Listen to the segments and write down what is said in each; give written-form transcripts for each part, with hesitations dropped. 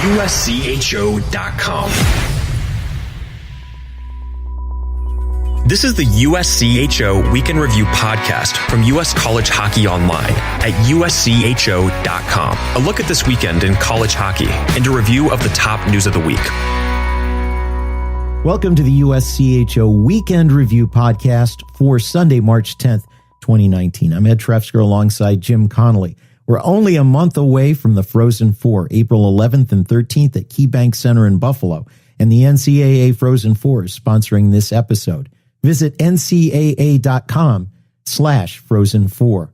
USCHO.com. This is the USCHO Week in Review podcast from U.S. College Hockey Online at USCHO.com. A look at this weekend in college hockey and a review of the top news of the week. Welcome to the USCHO Weekend Review podcast for Sunday, March 10th, 2019. I'm Ed Trefzger alongside Jim Connelly. We're only a month away from the Frozen Four, April 11th and 13th at KeyBank Center in Buffalo, and the NCAA Frozen Four is sponsoring this episode. Visit ncaa.com/Frozen4.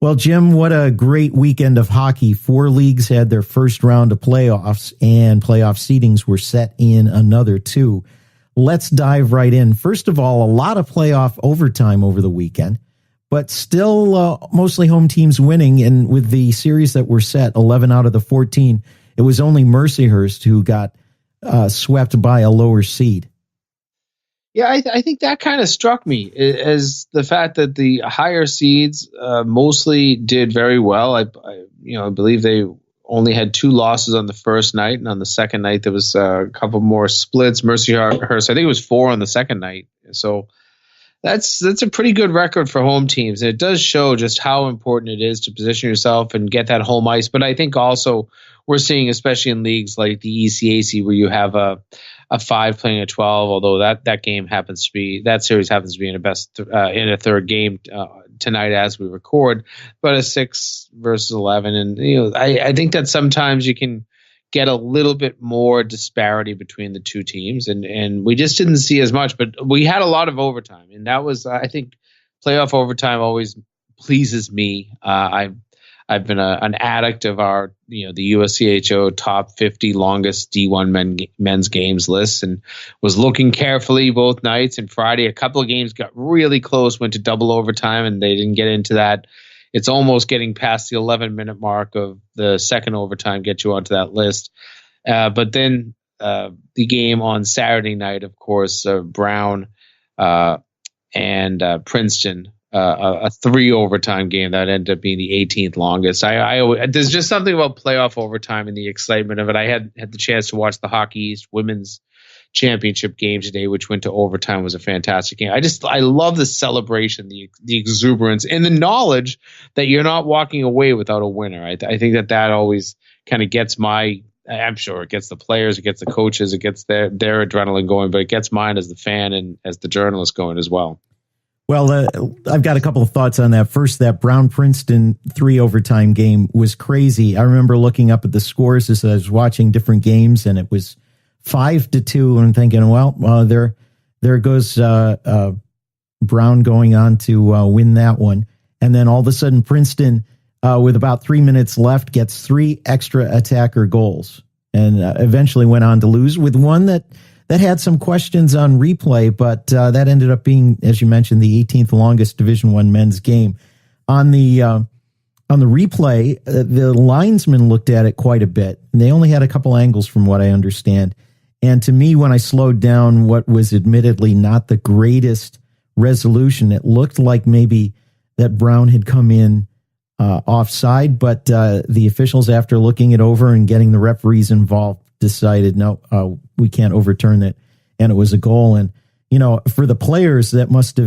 Well, Jim, what a great weekend of hockey. 4 leagues had their first round of playoffs, and playoff seedings were set in another 2. Let's dive right in. First of all, a lot of playoff overtime over the weekend, but still mostly home teams winning. And with the series that were set, 11 out of the 14, it was only Mercyhurst who got swept by a lower seed. Yeah, I think that kind of struck me as the fact that the higher seeds mostly did very well. I believe they only had 2 losses on the first night, and on the second night there was a couple more splits. Mercyhurst, I think it was 4 on the second night. So that's a pretty good record for home teams. And it does show just how important it is to position yourself and get that home ice. But I think also we're seeing, especially in leagues like the ECAC, where you have a 5 playing a 12, although that series happens to be in a third game tonight as we record, but a 6 versus 11. And I think that sometimes you can get a little bit more disparity between the two teams, and we just didn't see as much, but we had a lot of overtime, and that was, I think, playoff overtime always pleases me. I've been an addict of our, the USCHO top 50 longest D1 men's games list, and was looking carefully both nights. And Friday, a couple of games got really close, went to double overtime, and they didn't get into that. It's almost getting past the 11-minute mark of the second overtime, get you onto that list. But then the game on Saturday night, of course, Brown and Princeton, a 3 overtime game that ended up being the 18th longest. There's just something about playoff overtime and the excitement of it. I had the chance to watch the Hockey East women's championship game today, which went to overtime. It was a fantastic game. I love the celebration, the exuberance, and the knowledge that you're not walking away without a winner. I think that always kind of gets I'm sure it gets the players, it gets the coaches, it gets their adrenaline going, but it gets mine as the fan and as the journalist going as well. Well, I've got a couple of thoughts on that. First, that Brown-Princeton 3 overtime game was crazy. I remember looking up at the scores as I was watching different games, and it was 5-2, and thinking, well, there goes Brown going on to win that one. And then all of a sudden, Princeton, with about 3 minutes left, gets 3 extra attacker goals, and eventually went on to lose with one that had some questions on replay, but that ended up being, as you mentioned, the 18th longest Division I men's game. On the replay, the linesmen looked at it quite a bit, and they only had a couple angles from what I understand. And to me, when I slowed down what was admittedly not the greatest resolution, it looked like maybe that Brown had come in offside, but the officials, after looking it over and getting the referees involved, decided, no, we can't overturn it, and it was a goal. And for the players, that must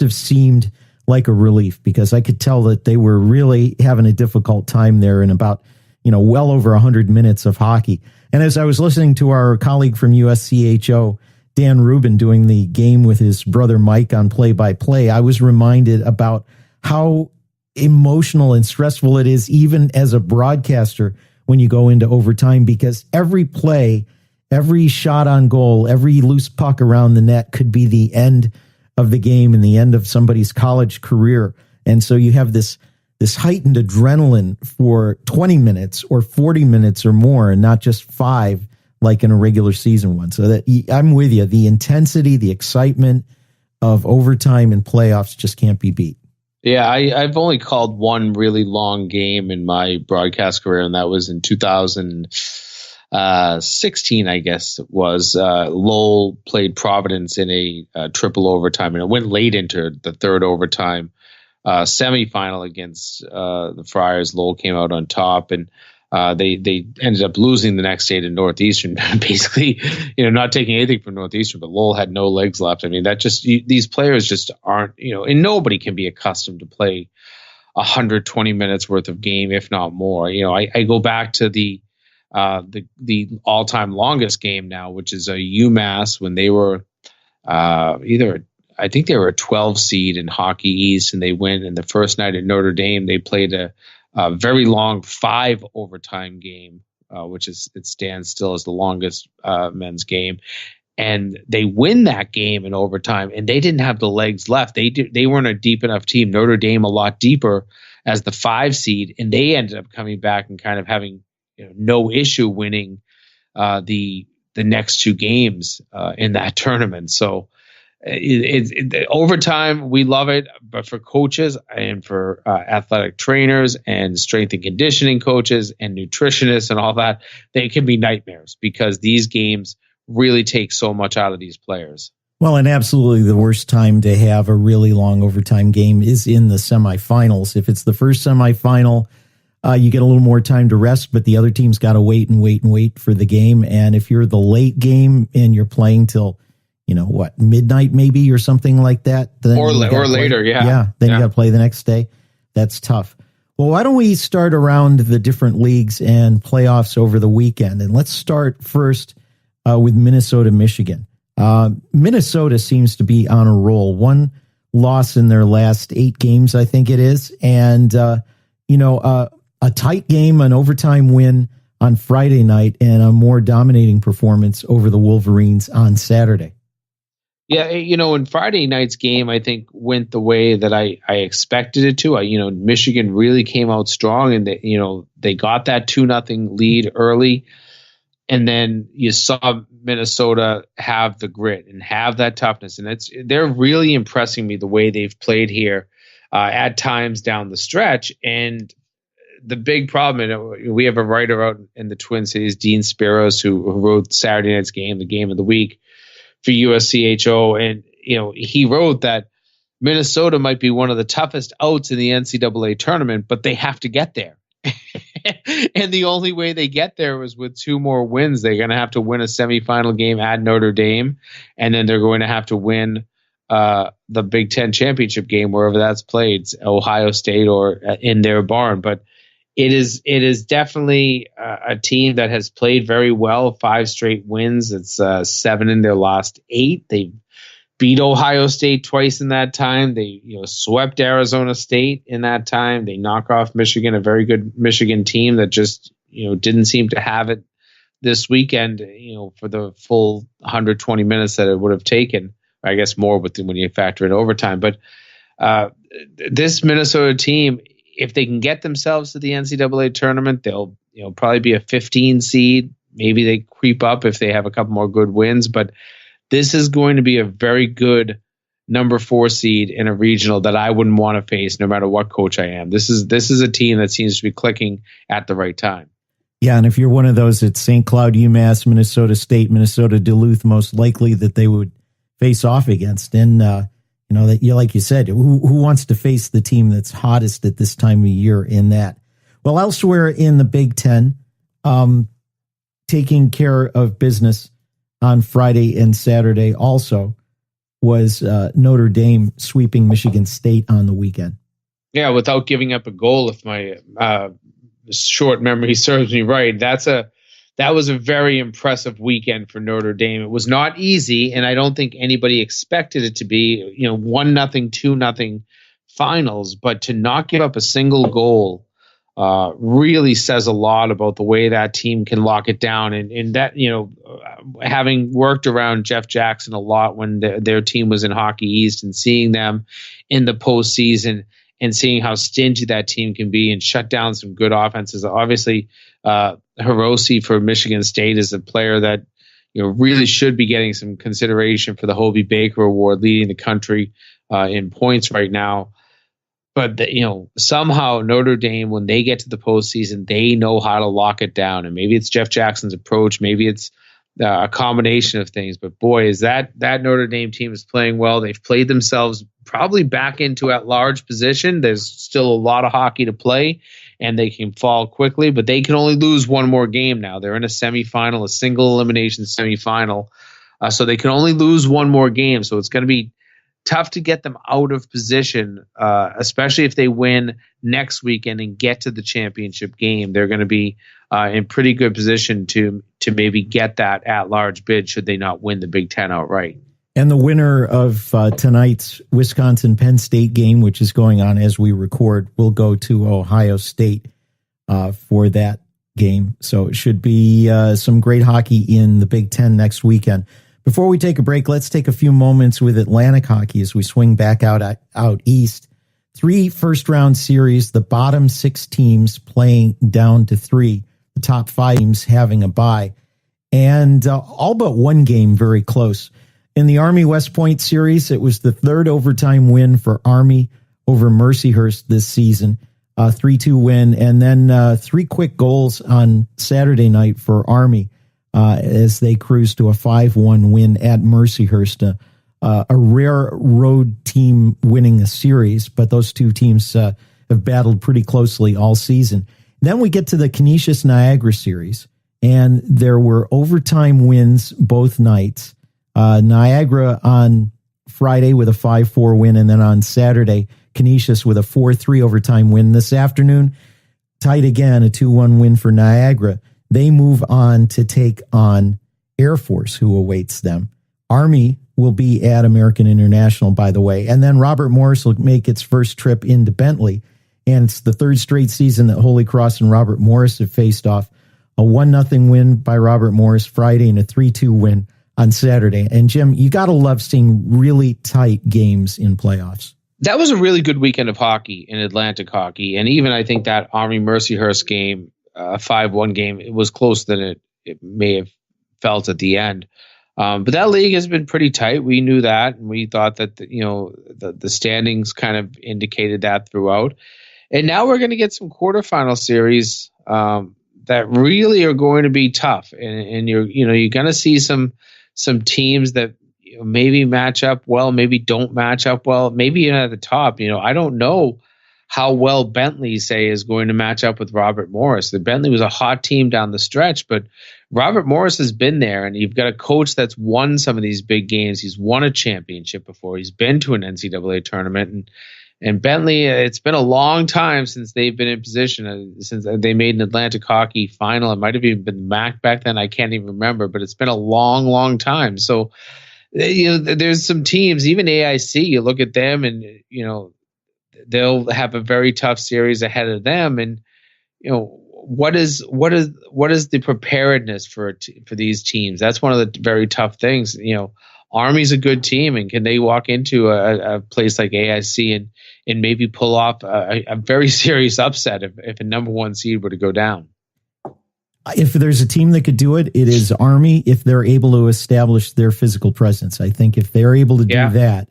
have seemed like a relief, because I could tell that they were really having a difficult time there in about well over 100 minutes of hockey. And as I was listening to our colleague from USCHO, Dan Rubin, doing the game with his brother Mike on play-by-play, I was reminded about how emotional and stressful it is, even as a broadcaster, when you go into overtime, because every play, every shot on goal, every loose puck around the net could be the end of the game and the end of somebody's college career. And so you have this heightened adrenaline for 20 minutes or 40 minutes or more, and not just 5 like in a regular season one. So that I'm with you. The intensity, the excitement of overtime and playoffs just can't be beat. Yeah, I've only called one really long game in my broadcast career, and that was in 2016, I guess it was. Lowell played Providence in a triple overtime, and it went late into the third overtime semifinal against the Friars. Lowell came out on top, and They ended up losing the next day to Northeastern, basically, not taking anything from Northeastern, but Lowell had no legs left. I mean, these players just aren't, and nobody can be accustomed to play 120 minutes worth of game, if not more. I go back to the all-time longest game now, which is a UMass when they were I think they were a 12 seed in Hockey East, and they win. And the first night at Notre Dame, they played a very long 5 overtime game, which it stands still as the longest men's game. And they win that game in overtime, and they didn't have the legs left. They weren't a deep enough team. Notre Dame a lot deeper as the 5 seed, and they ended up coming back and kind of having no issue winning the next 2 games in that tournament. So overtime, we love it, but for coaches and for athletic trainers and strength and conditioning coaches and nutritionists and all that, they can be nightmares because these games really take so much out of these players. Well, and absolutely the worst time to have a really long overtime game is in the semifinals. If it's the first semifinal, you get a little more time to rest, but the other team's got to wait for the game. And if you're the late game and you're playing till midnight maybe or something like that. Or later, yeah. Yeah, then you got to play the next day. That's tough. Well, why don't we start around the different leagues and playoffs over the weekend? And let's start first with Minnesota, Michigan. Minnesota seems to be on a roll. 1 loss in their last 8 games, I think it is. And, a tight game, an overtime win on Friday night, and a more dominating performance over the Wolverines on Saturday. Yeah, in Friday night's game, I think went the way that I expected it to. Michigan really came out strong, and they got that 2-0 lead early, and then you saw Minnesota have the grit and have that toughness, and they're really impressing me the way they've played here at times down the stretch. And the big problem, and we have a writer out in the Twin Cities, Dean Spiros, who wrote Saturday night's game, the game of the week, for USCHO, and he wrote that Minnesota might be one of the toughest outs in the NCAA tournament, but they have to get there. And the only way they get there was with 2 more wins. They're going to have to win a semifinal game at Notre Dame, and then they're going to have to win the Big Ten championship game wherever that's played, Ohio State or in their barn. But it is definitely a team that has played very well. 5 straight wins. It's 7 in their last 8. They beat Ohio State twice in that time. They swept Arizona State in that time. They knock off Michigan, a very good Michigan team that just didn't seem to have it this weekend. For the full 120 minutes that it would have taken. I guess more when you factor in overtime. But this Minnesota team, if they can get themselves to the NCAA tournament, they'll probably be a 15 seed. Maybe they creep up if they have a couple more good wins. But this is going to be a very good number 4 seed in a regional that I wouldn't want to face no matter what coach I am. This is a team that seems to be clicking at the right time. Yeah, and if you're one of those at St. Cloud, UMass, Minnesota State, Minnesota Duluth, most likely that they would face off against. And that like you said, who wants to face the team that's hottest at this time of year in that? Well, elsewhere in the Big Ten, taking care of business on Friday and Saturday also was Notre Dame sweeping Michigan State on the weekend. Yeah, without giving up a goal, if my short memory serves me right. That was a very impressive weekend for Notre Dame. It was not easy, and I don't think anybody expected it to be, 1-0, 2-0 finals, but to not give up a single goal really says a lot about the way that team can lock it down. And that, having worked around Jeff Jackson a lot when their team was in Hockey East and seeing them in the postseason and seeing how stingy that team can be and shut down some good offenses. Obviously, Hiroshi for Michigan State is a player that really should be getting some consideration for the Hobie Baker Award, leading the country in points right now. But somehow Notre Dame, when they get to the postseason, they know how to lock it down. And maybe it's Jeff Jackson's approach, maybe it's a combination of things. But boy, is that Notre Dame team is playing well. They've played themselves probably back into at-large position. There's still a lot of hockey to play, and they can fall quickly, but they can only lose one more game now. They're in a semifinal, a single elimination semifinal, so they can only lose one more game. So it's going to be tough to get them out of position, especially if they win next weekend and get to the championship game. They're going to be in pretty good position to maybe get that at-large bid should they not win the Big Ten outright. And the winner of tonight's Wisconsin-Penn State game, which is going on as we record, will go to Ohio State for that game. So it should be some great hockey in the Big Ten next weekend. Before we take a break, let's take a few moments with Atlantic hockey as we swing back out east. 3 first-round series, the bottom 6 teams playing down to 3, the top 5 teams having a bye, and all but one game very close. In the Army-West Point series, it was the 3rd overtime win for Army over Mercyhurst this season, 3-2 win, and then 3 quick goals on Saturday night for Army as they cruised to a 5-1 win at Mercyhurst. A rare road team winning a series, but those two teams have battled pretty closely all season. Then we get to the Canisius-Niagara series, and there were overtime wins both nights. Niagara on Friday with a 5-4 win, and then on Saturday, Canisius with a 4-3 overtime win. This afternoon, tight again, a 2-1 win for Niagara. They move on to take on Air Force, who awaits them. Army will be at American International, by the way. And then Robert Morris will make its first trip into Bentley. And it's the 3rd straight season that Holy Cross and Robert Morris have faced off. A 1-0 win by Robert Morris Friday and a 3-2 win on Saturday. And Jim, you got to love seeing really tight games in playoffs. That was a really good weekend of hockey in Atlantic hockey. And even I think that Army Mercyhurst game, 5-1 game, it was closer than it may have felt at the end. But that league has been pretty tight. We knew that, and we thought that the standings kind of indicated that throughout. And now we're going to get some quarterfinal series that really are going to be tough. And you're going to see some teams that maybe match up well, maybe don't match up well, maybe even at the top. I don't know how well Bentley, say, is going to match up with Robert Morris. The Bentley was a hot team down the stretch, but Robert Morris has been there, and you've got a coach that's won some of these big games. He's won a championship before. He's been to an NCAA tournament, and Bentley, it's been a long time since they've been in position, since they made an Atlantic hockey final. It might have even been MAC back then. I can't even remember, but it's been a long, long time. So, there's some teams, even AIC, you look at them and, they'll have a very tough series ahead of them. And, what is the preparedness for these teams? That's one of the very tough things. Army's a good team, and can they walk into a place like AIC and maybe pull off a very serious upset if a number 1 seed were to go down? If there's a team that could do it, it is Army, if they're able to establish their physical presence. I think if they're able to do that,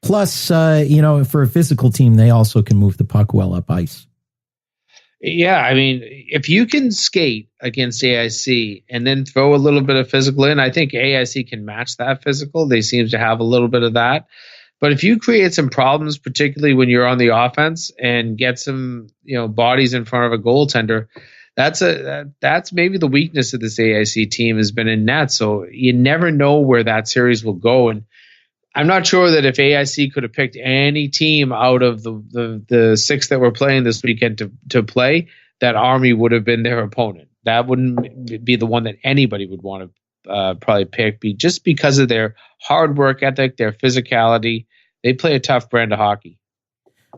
plus, for a physical team, they also can move the puck well up ice. Yeah, I mean, if you can skate against AIC and then throw a little bit of physical in, I think AIC can match that physical. They seem to have a little bit of that. But if you create some problems, particularly when you're on the offense, and get some, bodies in front of a goaltender, that's maybe the weakness of this AIC team has been in net. So you never know where that series will go. And I'm not sure that if AIC could have picked any team out of the 6 that were playing this weekend to play, that Army would have been their opponent. That wouldn't be the one that anybody would want to probably pick, just because of their hard work ethic, their physicality. They play a tough brand of hockey.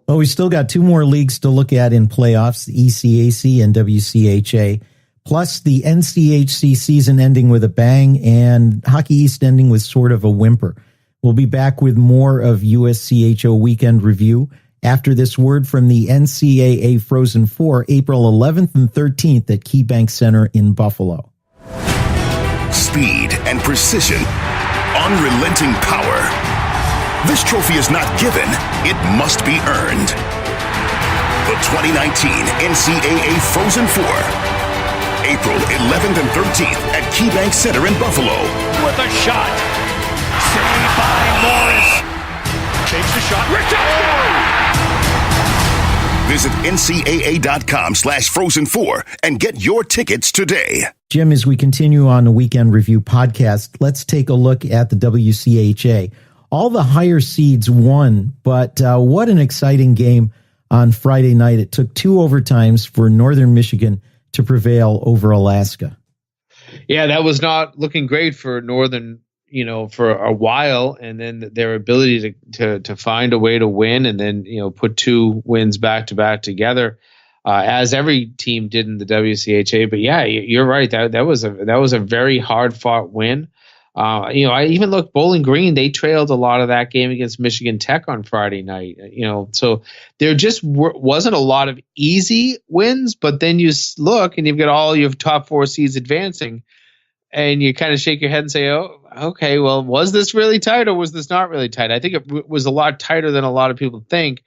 Well, we still got 2 more leagues to look at in playoffs, the ECAC and WCHA, plus the NCHC season ending with a bang and Hockey East ending with sort of a whimper. We'll be back with more of USCHO Weekend Review after this word from the NCAA Frozen Four, April 11th and 13th at KeyBank Center in Buffalo. Speed and precision, unrelenting power. This trophy is not given, it must be earned. The 2019 NCAA Frozen Four. April 11th and 13th at KeyBank Center in Buffalo. With a shot. Saved by Morris. Takes the shot. Visit ncaa.com/Frozen4 and get your tickets today. Jim, as we continue on the Weekend Review podcast, let's take a look at the WCHA. All the higher seeds won, but what an exciting game on Friday night. It took 2 overtimes for Northern Michigan to prevail over Alaska. Yeah, that was not looking great for Northern, for a while, and then their ability to find a way to win and then, put 2 wins back to back together, as every team did in the WCHA. But yeah, you're right. That was a very hard fought win. I even looked Bowling Green. They trailed a lot of that game against Michigan Tech on Friday night. So there just wasn't a lot of easy wins. But then you look and you've got all your top 4 seeds advancing, and you kind of shake your head and say, "Oh, okay. Well, was this really tight or was this not really tight?" I think it was a lot tighter than a lot of people think.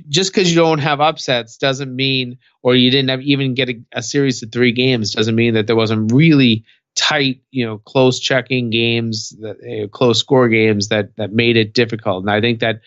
Just because you don't have upsets doesn't mean, or you didn't even get a series of 3 games, doesn't mean that there wasn't really tight, close checking games, close score games that made it difficult. And I think that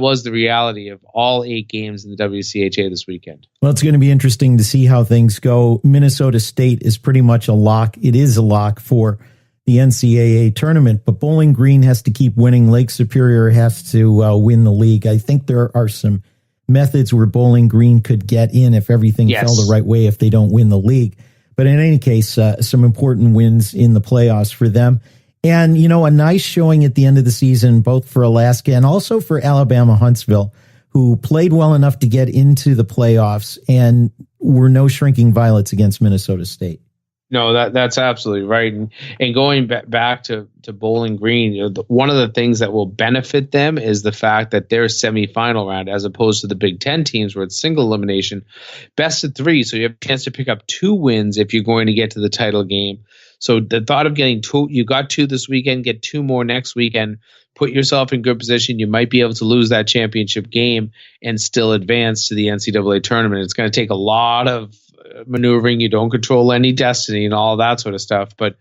was the reality of all 8 games in the WCHA this weekend. Well, it's going to be interesting to see how things go. Minnesota State is pretty much a lock. It is a lock for the NCAA tournament, but Bowling Green has to keep winning. Lake Superior has to win the league. I think there are some methods where Bowling Green could get in if everything fell the right way if they don't win the league. But in any case, some important wins in the playoffs for them. And, a nice showing at the end of the season, both for Alaska and also for Alabama Huntsville, who played well enough to get into the playoffs and were no shrinking violets against Minnesota State. No, that's absolutely right. And going back to Bowling Green, one of the things that will benefit them is the fact that their semifinal round, as opposed to the Big Ten teams where it's single elimination, best of 3. So you have a chance to pick up 2 wins if you're going to get to the title game. So the thought of getting 2, you got 2 this weekend, get 2 more next weekend, put yourself in good position. You might be able to lose that championship game and still advance to the NCAA tournament. It's going to take a lot of maneuvering. You don't control any destiny and all that sort of stuff. But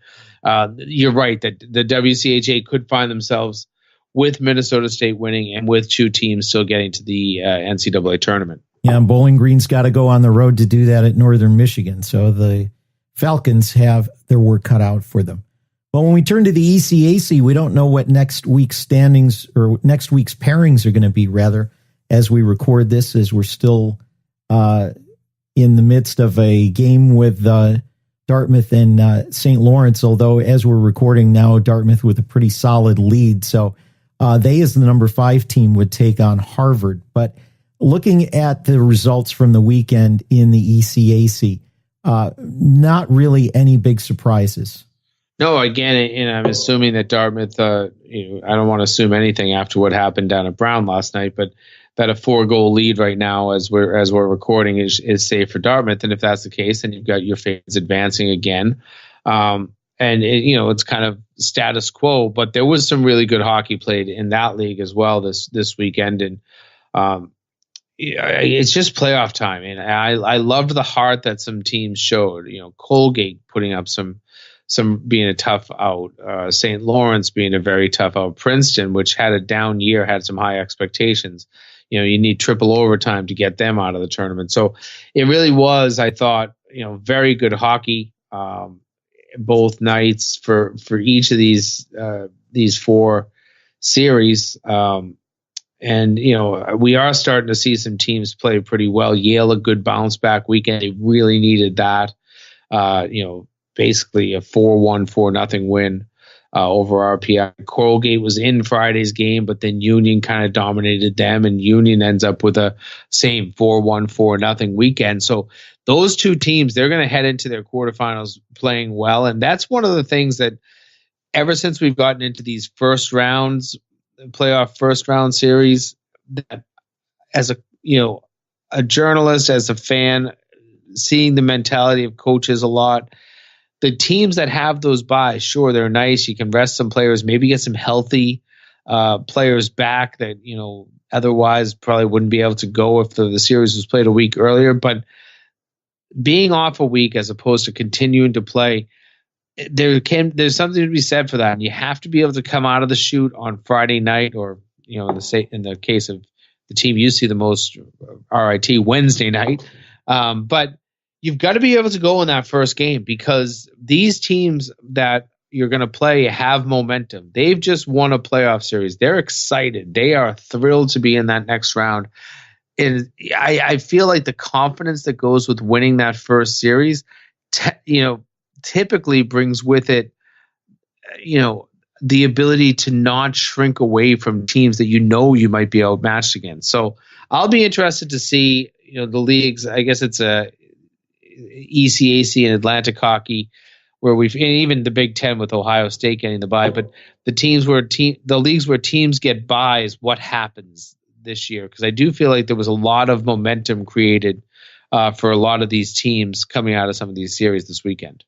you're right that the WCHA could find themselves with Minnesota State winning and with 2 teams still getting to the NCAA tournament. Yeah, and Bowling Green's got to go on the road to do that at Northern Michigan. So the Falcons have their work cut out for them. But when we turn to the ECAC, we don't know what next week's standings or next week's pairings are going to be, rather, as we record this, as we're still in the midst of a game with Dartmouth and St. Lawrence, although as we're recording now, Dartmouth with a pretty solid lead. So they, as the number 5 team, would take on Harvard. But looking at the results from the weekend in the ECAC, not really any big surprises. No, again, and I'm assuming that Dartmouth, I don't want to assume anything after what happened down at Brown last night, but that a 4-goal lead right now as we're recording is safe for Dartmouth. And if that's the case, then you've got your favorites advancing again. It's kind of status quo, but there was some really good hockey played in that league as well this weekend. And it's just playoff time. And I loved the heart that some teams showed, Colgate putting up some being a tough out, St. Lawrence being a very tough out, Princeton, which had a down year, had some high expectations. You need triple overtime to get them out of the tournament. So it really was, I thought, very good hockey, both nights for each of these 4 series. We are starting to see some teams play pretty well. Yale, a good bounce back weekend. They really needed that. Basically a 4-1, 4-0 win over RPI. Colgate was in Friday's game, but then Union kind of dominated them, and Union ends up with a same 4-1, 4-0 weekend. So those 2 teams, they're going to head into their quarterfinals playing well, and that's one of the things that ever since we've gotten into these playoff first round series, that as a journalist, as a fan, seeing the mentality of coaches a lot. The teams that have those buys, sure, they're nice. You can rest some players, maybe get some healthy players back that, otherwise probably wouldn't be able to go if the series was played a week earlier. But being off a week as opposed to continuing to play, there's something to be said for that. And you have to be able to come out of the chute on Friday night, or, in the case of the team you see the most, RIT, Wednesday night. But you've got to be able to go in that first game, because these teams that you're going to play have momentum. They've just won a playoff series. They're excited. They are thrilled to be in that next round. And I feel like the confidence that goes with winning that first series, typically brings with it, the ability to not shrink away from teams that you might be outmatched against. So I'll be interested to see, the leagues. I guess it's a ECAC and Atlantic Hockey, where and even the Big Ten with Ohio State getting the bye, but the leagues where teams get byes, what happens this year? Because I do feel like there was a lot of momentum created for a lot of these teams coming out of some of these series this weekend.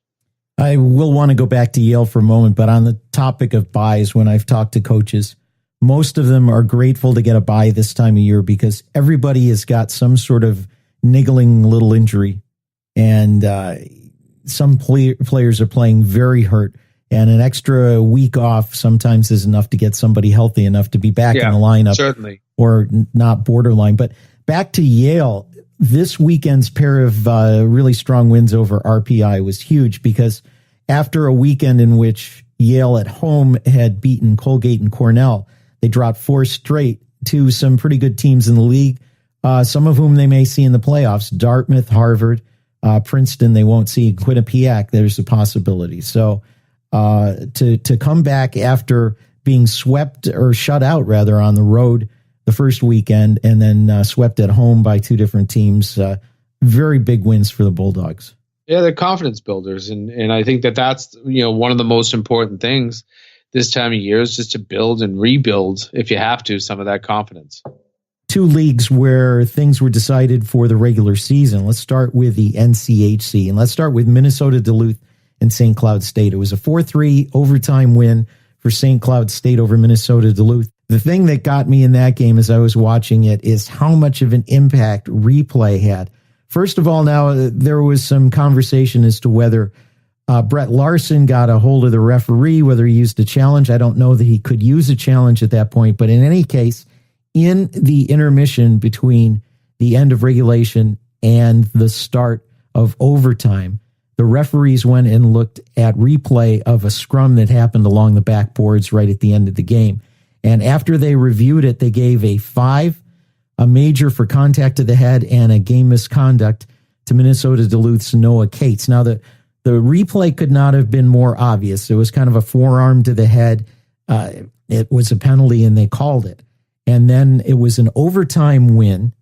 I will want to go back to Yale for a moment, but on the topic of byes, when I've talked to coaches, most of them are grateful to get a bye this time of year, because everybody has got some sort of niggling little injury, and some players are playing very hurt, and an extra week off sometimes is enough to get somebody healthy enough to be back in the lineup, certainly, or not borderline. But back to Yale, this weekend's pair of really strong wins over RPI was huge, because after a weekend in which Yale at home had beaten Colgate and Cornell, they dropped 4 straight to some pretty good teams in the league, some of whom they may see in the playoffs: Dartmouth, Harvard, Princeton. They won't see Quinnipiac. There's a possibility. So to come back after being swept, or shut out rather, on the road the first weekend, and then swept at home by 2 different teams, very big wins for the Bulldogs. Yeah, they're confidence builders, and I think that's one of the most important things this time of year, is just to build and rebuild, if you have to, some of that confidence. 2 leagues where things were decided for the regular season. Let's start with the NCHC, and let's start with Minnesota Duluth and St. Cloud State. It was a 4-3 overtime win for St. Cloud State over Minnesota Duluth. The thing that got me in that game as I was watching it is how much of an impact replay had. First of all, now there was some conversation as to whether Brett Larson got a hold of the referee, whether he used a challenge. I don't know that he could use a challenge at that point, but in any case, in the intermission between the end of regulation and the start of overtime, the referees went and looked at replay of a scrum that happened along the backboards right at the end of the game. And after they reviewed it, they gave a 5, a major for contact to the head, and a game misconduct to Minnesota Duluth's Noah Cates. Now, the replay could not have been more obvious. It was kind of a forearm to the head. It was a penalty, and they called it. And then it was an overtime win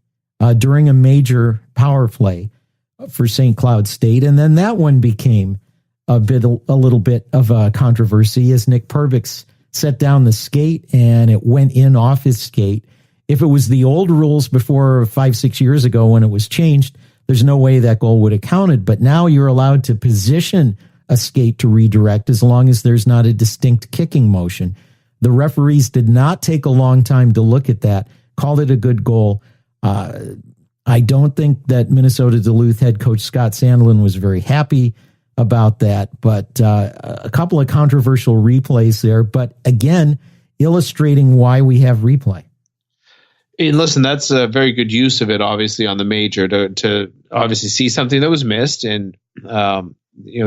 during a major power play for St. Cloud State. And then that one became a little bit of a controversy, as Nick Perbix set down the skate and it went in off his skate. If it was the old rules before 5-6 years ago when it was changed, there's no way that goal would have counted. But now you're allowed to position a skate to redirect as long as there's not a distinct kicking motion. The referees did not take a long time to look at that, called it a good goal. I don't think that Minnesota Duluth head coach Scott Sandlin was very happy about that, but a couple of controversial replays there, but again, illustrating why we have replay. And listen, that's a very good use of it, obviously, on the major to obviously see something that was missed. And,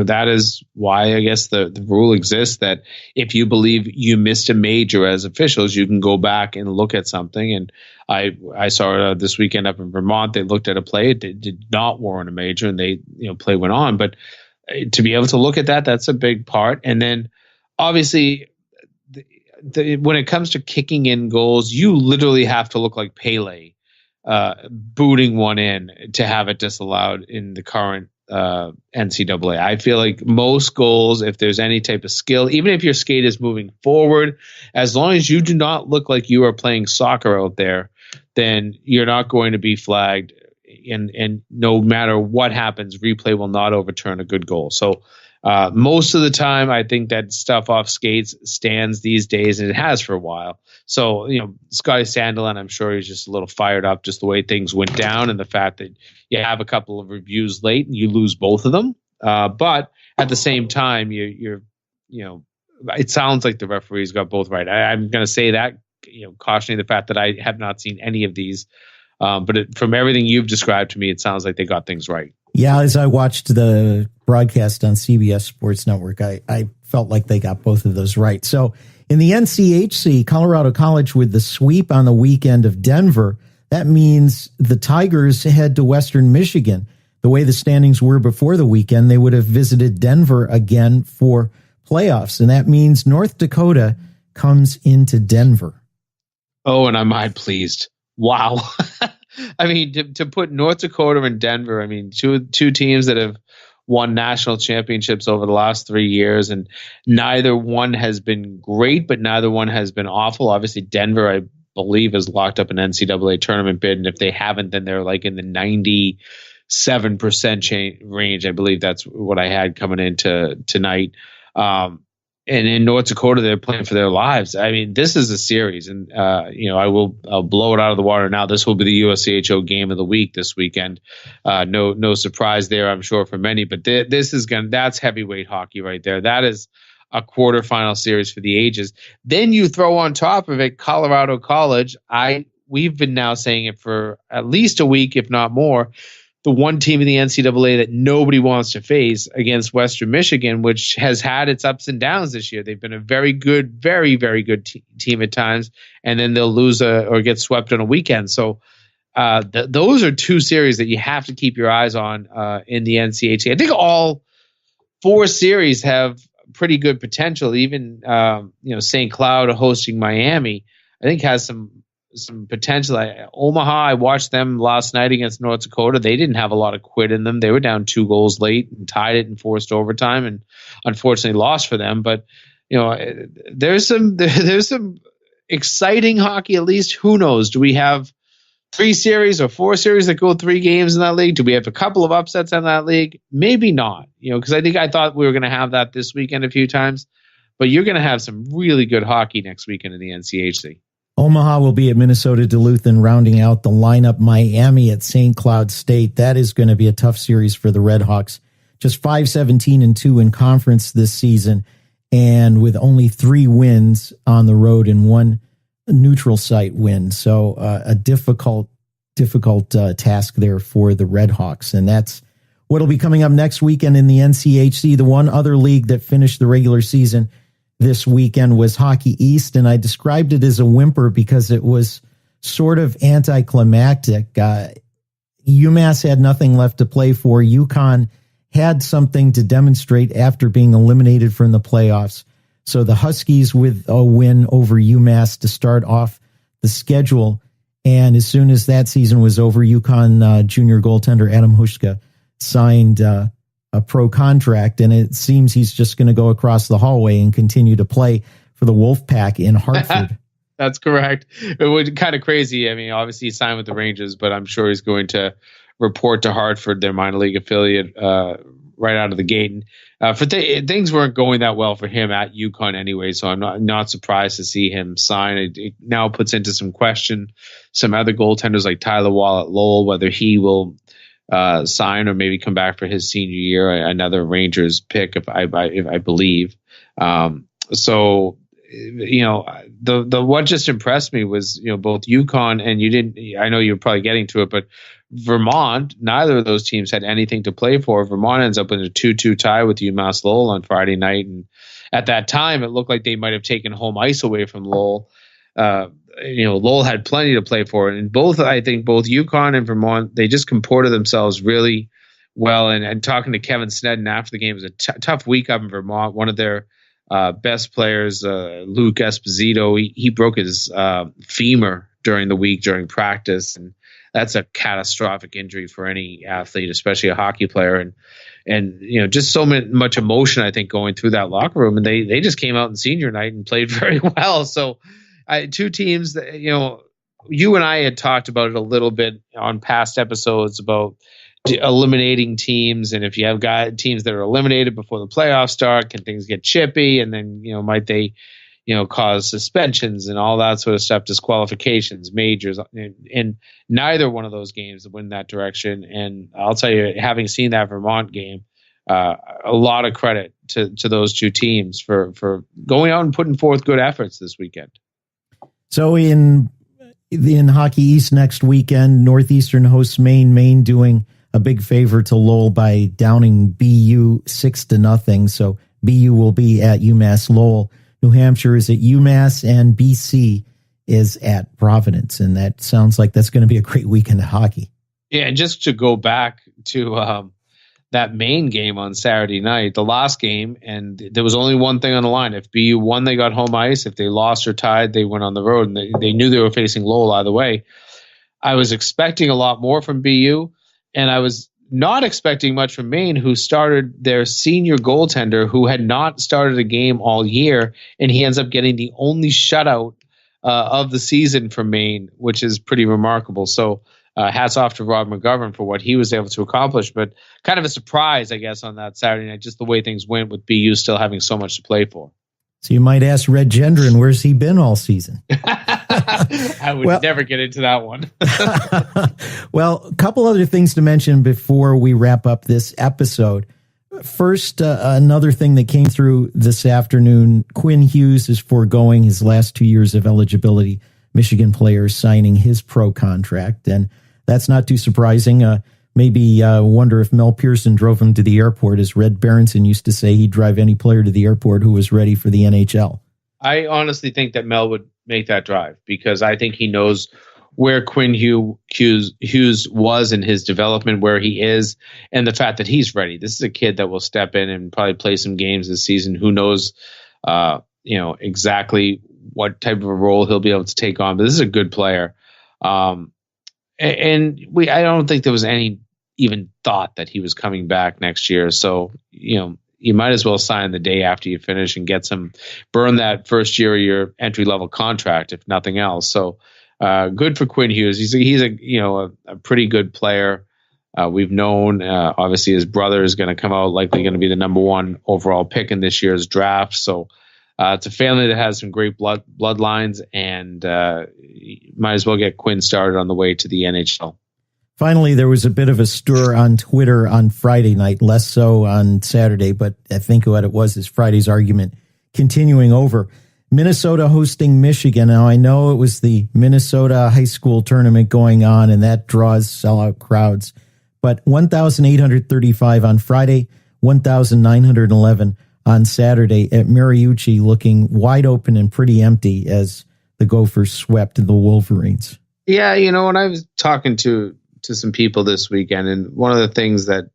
that is why I guess the rule exists, that if you believe you missed a major as officials, you can go back and look at something. And I saw it this weekend up in Vermont. They looked at a play. It did not warrant a major, and they, play went on. But to be able to look at that, that's a big part. And then obviously when it comes to kicking in goals, you literally have to look like Pele booting one in to have it disallowed in the current NCAA. I feel like most goals, if there's any type of skill, even if your skate is moving forward, as long as you do not look like you are playing soccer out there, then you're not going to be flagged. And no matter what happens, replay will not overturn a good goal. So Most of the time, I think that stuff off skates stands these days, and it has for a while. So, Scotty Sandelin, I'm sure he's just a little fired up, just the way things went down and the fact that you have a couple of reviews late and you lose both of them. But at the same time, you're it sounds like the referees got both right. I'm going to say that, cautioning the fact that I have not seen any of these. But from everything you've described to me, it sounds like they got things right. Yeah, as I watched the broadcast on CBS Sports Network, I felt like they got both of those right. So in the NCHC, Colorado College with the sweep on the weekend of Denver, that means the Tigers head to Western Michigan. The way the standings were before the weekend, they would have visited Denver again for playoffs. And that means North Dakota comes into Denver. Oh, and am I pleased. Wow. I mean, to put North Dakota and Denver, I mean, two teams that have won national championships over the last 3 years, and neither one has been great, but neither one has been awful. Obviously, Denver, I believe, has locked up an NCAA tournament bid, and if they haven't, then they're like in the 97% range. I believe that's what I had coming into tonight. And in North Dakota, they're playing for their lives. I mean, this is a series, and I'll blow it out of the water now. This will be the USCHO game of the week this weekend. No surprise there, I'm sure, for many. But that's heavyweight hockey right there. That is a quarterfinal series for the ages. Then you throw on top of it Colorado College. We've been now saying it for at least a week, if not more. The one team in the NCAA that nobody wants to face against Western Michigan, which has had its ups and downs this year. They've been a very good, very, very good team at times, and then they'll lose or get swept on a weekend. So those are two series that you have to keep your eyes on in the NCHC. I think all four series have pretty good potential. Even St. Cloud hosting Miami, I think has some potential. Omaha, I watched them last night against North Dakota. They didn't have a lot of quit in them. They were down 2 goals late and tied it and forced overtime, and unfortunately lost for them. But there's some exciting hockey. At least, who knows? Do we have 3 series or 4 series that go 3 games in that league? Do we have a couple of upsets in that league? Maybe not. Because I thought we were going to have that this weekend a few times, but you're going to have some really good hockey next weekend in the NCHC. Omaha will be at Minnesota Duluth, and rounding out the lineup, Miami at St. Cloud State. That is going to be a tough series for the Redhawks. Just 5-17-2 in conference this season, and with only 3 wins on the road and 1 neutral site win. So a difficult task there for the Redhawks. And that's what'll be coming up next weekend in the NCHC. The one other league that finished the regular season this weekend was Hockey East, and I described it as a whimper because it was sort of anticlimactic. UMass had nothing left to play for. UConn had something to demonstrate after being eliminated from the playoffs. So the Huskies with a win over UMass to start off the schedule. And as soon as that season was over, UConn junior goaltender Adam Huschka signed a pro contract, and it seems he's just going to go across the hallway and continue to play for the Wolfpack in Hartford. That's correct. It was kind of crazy. I mean, obviously he signed with the Rangers, but I'm sure he's going to report to Hartford, their minor league affiliate, right out of the gate. And things weren't going that well for him at UConn anyway, so I'm not surprised to see him sign. It now puts into some question some other goaltenders like Tyler Wall at Lowell, whether he will sign or maybe come back for his senior year, another Rangers pick, if I believe. So the what just impressed me was both UConn and I know you're probably getting to it, but Vermont, neither of those teams had anything to play for. Vermont ends up in a 2-2 tie with UMass Lowell on Friday night, and at that time it looked like they might have taken home ice away from Lowell. Lowell had plenty to play for, and I think both UConn and Vermont, they just comported themselves really well. And talking to Kevin Snedden after the game, it was a tough week up in Vermont. One of their best players, Luke Esposito, he broke his femur during the week during practice, and that's a catastrophic injury for any athlete, especially a hockey player. And just so much emotion, I think, going through that locker room, and they just came out in senior night and played very well. So two teams that, you and I had talked about it a little bit on past episodes about eliminating teams, and if you have teams that are eliminated before the playoffs start, can things get chippy, and then might they cause suspensions and all that sort of stuff, disqualifications, majors, and neither one of those games went in that direction. And I'll tell you, having seen that Vermont game, a lot of credit to those two teams for going out and putting forth good efforts this weekend. So in Hockey East next weekend, Northeastern hosts Maine. Maine doing a big favor to Lowell by downing BU 6-0. So BU will be at UMass Lowell. New Hampshire is at UMass, and BC is at Providence. And that sounds like that's going to be a great weekend of hockey. Yeah, and just to go back to that Maine game on Saturday night, the last game, and there was only one thing on the line. If BU won, they got home ice. If they lost or tied, they went on the road, and they knew they were facing Lowell either way. I was expecting a lot more from BU, and I was not expecting much from Maine, who started their senior goaltender who had not started a game all year, and he ends up getting the only shutout of the season for Maine, which is pretty remarkable. So hats off to Rob McGovern for what he was able to accomplish, but kind of a surprise, I guess, on that Saturday night, just the way things went with BU still having so much to play for. So you might ask Red Gendron, where's he been all season? I would never get into that one. Well, a couple other things to mention before we wrap up this episode. First, another thing that came through this afternoon, Quinn Hughes is foregoing his last 2 years of eligibility. Michigan player signing his pro contract, and that's not too surprising. Maybe wonder if Mel Pearson drove him to the airport, as Red Berenson used to say he'd drive any player to the airport who was ready for the NHL. I honestly think that Mel would make that drive, because I think he knows where Quinn Hughes was in his development, where he is, and the fact that he's ready. This is a kid that will step in and probably play some games this season. Who knows, exactly what type of a role he'll be able to take on, but this is a good player. I don't think there was any even thought that he was coming back next year. So, you might as well sign the day after you finish and get burn that first year of your entry level contract, if nothing else. So, good for Quinn Hughes. He's a pretty good player. We've known, obviously his brother is going to come out, likely going to be the number one overall pick in this year's draft. So, it's a family that has some great bloodlines, and might as well get Quinn started on the way to the NHL. Finally, there was a bit of a stir on Twitter on Friday night, less so on Saturday, but I think what it was is Friday's argument continuing over. Minnesota hosting Michigan. Now, I know it was the Minnesota high school tournament going on, and that draws sellout crowds, but 1,835 on Friday, 1,911 on Saturday at Mariucci, looking wide open and pretty empty as the Gophers swept the Wolverines. Yeah, when I was talking to some people this weekend, and one of the things that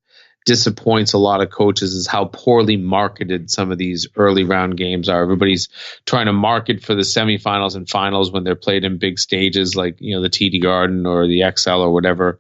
disappoints a lot of coaches is how poorly marketed some of these early round games are. Everybody's trying to market for the semifinals and finals when they're played in big stages like, the TD Garden or the XL or whatever.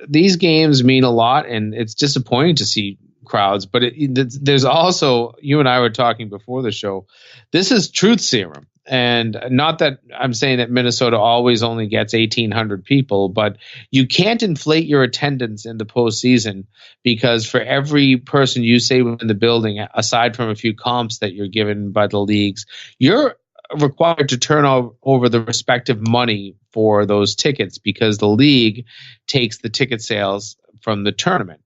These games mean a lot, and it's disappointing to see crowds, but there's also, you and I were talking before the show, this is truth serum. And not that I'm saying that Minnesota always only gets 1,800 people, but you can't inflate your attendance in the postseason, because for every person you say in the building, aside from a few comps that you're given by the leagues, you're required to turn over the respective money for those tickets, because the league takes the ticket sales from the tournament.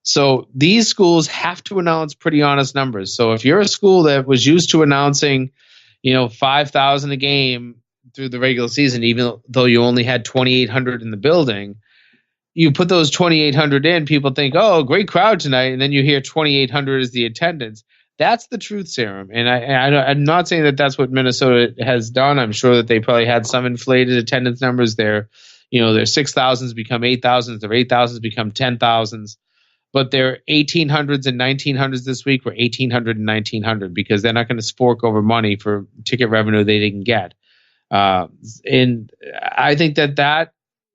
So these schools have to announce pretty honest numbers. So if you're a school that was used to announcing 5,000 a game through the regular season, even though you only had 2,800 in the building, you put those 2,800 in, people think, oh, great crowd tonight. And then you hear 2,800 is the attendance. That's the truth serum. And I'm not saying that that's what Minnesota has done. I'm sure that they probably had some inflated attendance numbers. Their 6,000s become 8,000s, their 8,000s become 10,000s. But their 1,800s and 1,900s this week were 1,800 and 1,900, because they're not going to fork over money for ticket revenue they didn't get. And I think that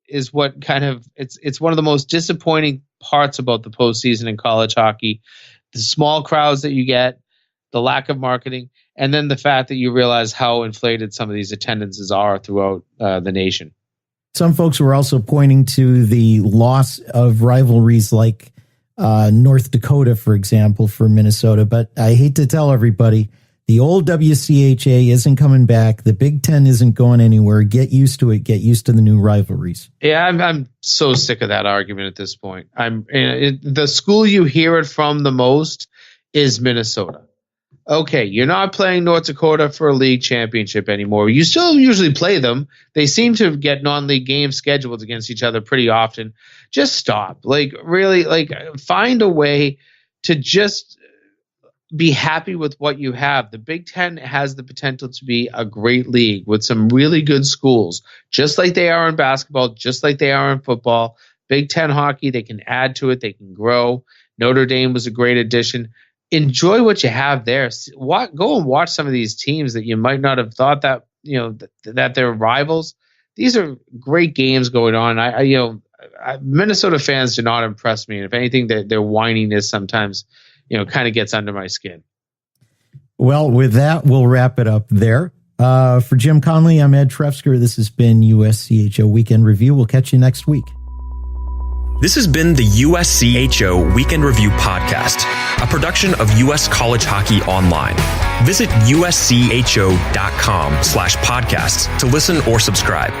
is what it's one of the most disappointing parts about the postseason in college hockey. The small crowds that you get, the lack of marketing, and then the fact that you realize how inflated some of these attendances are throughout the nation. Some folks were also pointing to the loss of rivalries like North Dakota, for example, for Minnesota. But I hate to tell everybody, the old WCHA isn't coming back. The Big Ten isn't going anywhere. Get used to it. Get used to the new rivalries. Yeah, I'm so sick of that argument at this point. The school you hear it from the most is Minnesota. Okay, you're not playing North Dakota for a league championship anymore. You still usually play them. They seem to get non-league games scheduled against each other pretty often. Just stop. Really, find a way to just be happy with what you have. The Big Ten has the potential to be a great league with some really good schools, just like they are in basketball, just like they are in football. Big Ten hockey, they can add to it. They can grow. Notre Dame was a great addition. Enjoy what you have there. Go and watch some of these teams that you might not have thought that that they're rivals. These are great games going on. Minnesota fans do not impress me. And if anything, their whininess sometimes kind of gets under my skin. Well, with that, we'll wrap it up there. For Jim Connelly, I'm Ed Trefzger. This has been USCHO Weekend Review. We'll catch you next week. This has been the USCHO Weekend Review Podcast, a production of US College Hockey Online. Visit uscho.com/podcasts to listen or subscribe.